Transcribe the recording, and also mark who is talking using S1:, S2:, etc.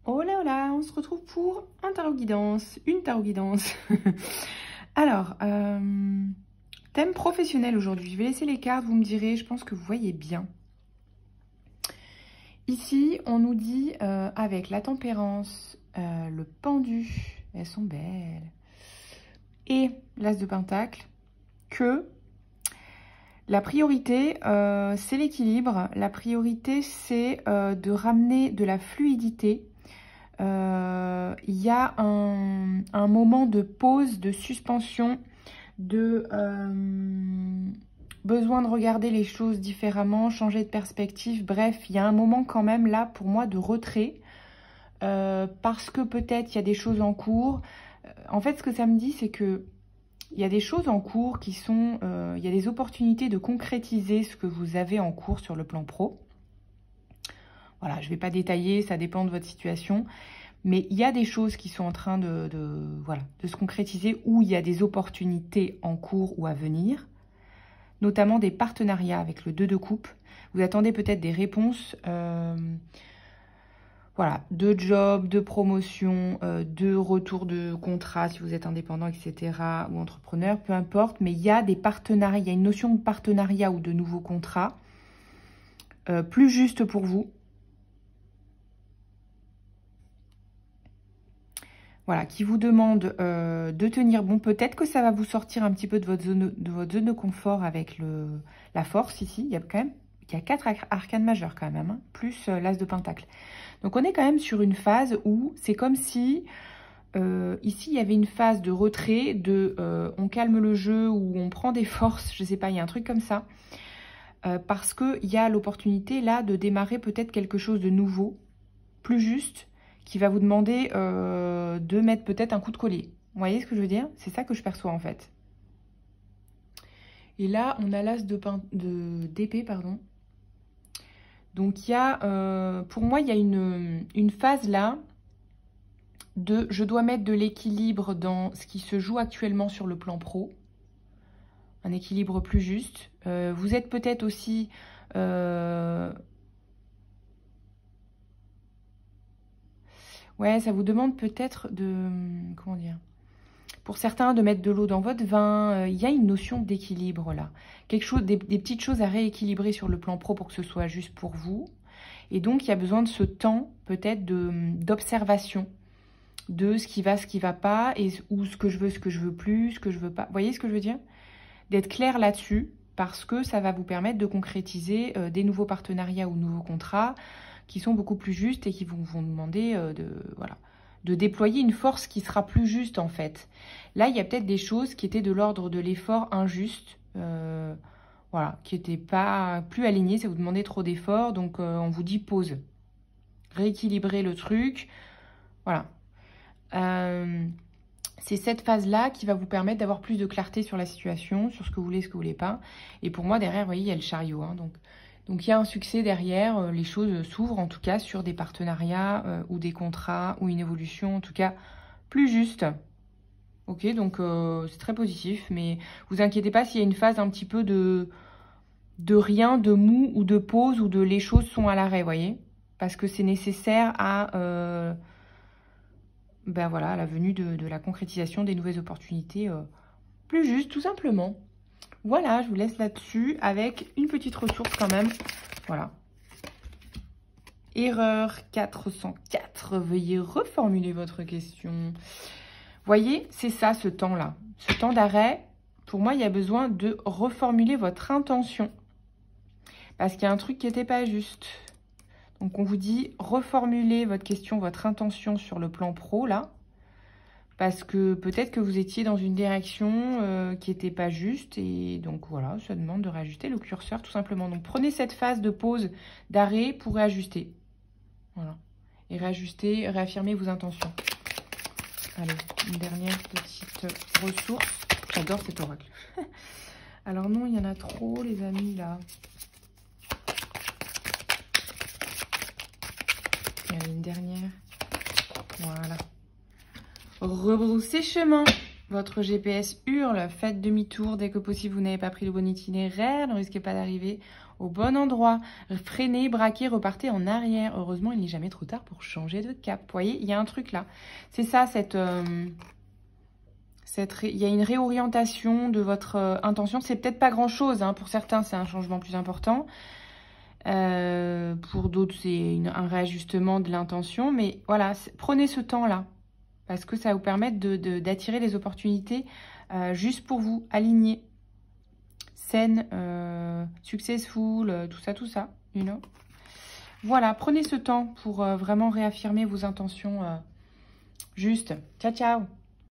S1: Hola, hola, on se retrouve pour un tarot guidance, une tarot guidance. Alors, thème professionnel aujourd'hui. Je vais laisser les cartes, vous me direz, je pense que vous voyez bien. Ici, on nous dit, avec la tempérance, le pendu, elles sont belles, et l'as de pentacle, que la priorité, c'est l'équilibre. La priorité, c'est de ramener de la fluidité. Il y a un moment de pause, de suspension, de besoin de regarder les choses différemment, changer de perspective. Bref, il y a un moment quand même là pour moi de retrait parce que peut-être il y a des choses en cours. En fait, ce que ça me dit, c'est que il y a des choses en cours qui sont... il y a des opportunités de concrétiser ce que vous avez en cours sur le plan pro. Voilà, je ne vais pas détailler, ça dépend de votre situation. Mais il y a des choses qui sont en train de se concrétiser, où il y a des opportunités en cours ou à venir, notamment des partenariats avec le 2 de coupe. Vous attendez peut-être des réponses de job, de promotion, de retour de contrat si vous êtes indépendant, etc. ou entrepreneur, peu importe. Mais il y a des partenariats, il y a une notion de partenariat ou de nouveaux contrats plus juste pour vous. Voilà, qui vous demande de tenir bon. Peut-être que ça va vous sortir un petit peu de votre zone de confort avec la force ici. Il y a 4 arcanes majeures quand même, hein, plus l'as de pentacle. Donc on est quand même sur une phase où c'est comme si ici il y avait une phase de retrait, on calme le jeu ou on prend des forces, je sais pas, il y a un truc comme ça. Parce qu'il y a l'opportunité là de démarrer peut-être quelque chose de nouveau, plus juste, qui va vous demander de mettre peut-être un coup de collier. Vous voyez ce que je veux dire? C'est ça que je perçois en fait. Et là, on a l'as d'épée, pardon. Donc, il y a, pour moi, il y a une phase là de je dois mettre de l'équilibre dans ce qui se joue actuellement sur le plan pro. Un équilibre plus juste. Vous êtes peut-être aussi... ouais, ça vous demande peut-être de... Comment dire? Pour certains, de mettre de l'eau dans votre vin. Il y a une notion d'équilibre là. Quelque chose, des petites choses à rééquilibrer sur le plan pro pour que ce soit juste pour vous. Et donc, il y a besoin de ce temps peut-être d'observation de ce qui va pas, ou ce que je veux plus, ce que je veux pas. Vous voyez ce que je veux dire? D'être clair là-dessus, parce que ça va vous permettre de concrétiser des nouveaux partenariats ou nouveaux contrats qui sont beaucoup plus justes et qui vont demander de déployer une force qui sera plus juste en fait. Là, il y a peut-être des choses qui étaient de l'ordre de l'effort injuste, qui n'étaient pas plus alignées, ça vous demandait trop d'efforts, donc on vous dit pause. Rééquilibrer le truc, voilà. C'est cette phase-là qui va vous permettre d'avoir plus de clarté sur la situation, sur ce que vous voulez, ce que vous voulez pas. Et pour moi, derrière, vous voyez, il y a le chariot. Hein, donc, il y a un succès derrière. Les choses s'ouvrent, en tout cas, sur des partenariats ou des contrats ou une évolution, en tout cas, plus juste. Ok, donc c'est très positif. Mais vous inquiétez pas s'il y a une phase un petit peu de rien, de mou ou de pause ou de les choses sont à l'arrêt, vous voyez. Parce que c'est nécessaire à... la venue de la concrétisation des nouvelles opportunités plus juste, tout simplement. Voilà, je vous laisse là-dessus avec une petite ressource quand même. Voilà. Erreur 404. Veuillez reformuler votre question. Voyez, c'est ça ce temps-là. Ce temps d'arrêt, pour moi, il y a besoin de reformuler votre intention. Parce qu'il y a un truc qui n'était pas juste. Donc, on vous dit, reformulez votre question, votre intention sur le plan pro, là. Parce que peut-être que vous étiez dans une direction qui n'était pas juste. Et donc, voilà, ça demande de réajuster le curseur, tout simplement. Donc, prenez cette phase de pause, d'arrêt pour réajuster. Voilà. Et réajuster, réaffirmer vos intentions. Allez, une dernière petite ressource. J'adore cet oracle. Alors non, il y en a trop, les amis, là. Une dernière. Voilà. Rebrousser chemin. Votre GPS hurle, faites demi-tour dès que possible, vous n'avez pas pris le bon itinéraire, ne risquez pas d'arriver au bon endroit. Freinez, braquez, repartez en arrière. Heureusement, il n'est jamais trop tard pour changer de cap. Vous voyez, il y a un truc là. C'est ça, il y a une réorientation de votre intention. C'est peut-être pas grand-chose, hein. Pour certains, c'est un changement plus important. Pour d'autres, c'est un réajustement de l'intention. Mais voilà, prenez ce temps-là. Parce que ça va vous permettre d'attirer les opportunités juste pour vous, alignées. Saine, successful, tout ça, you know. Voilà, prenez ce temps pour vraiment réaffirmer vos intentions juste. Ciao, ciao!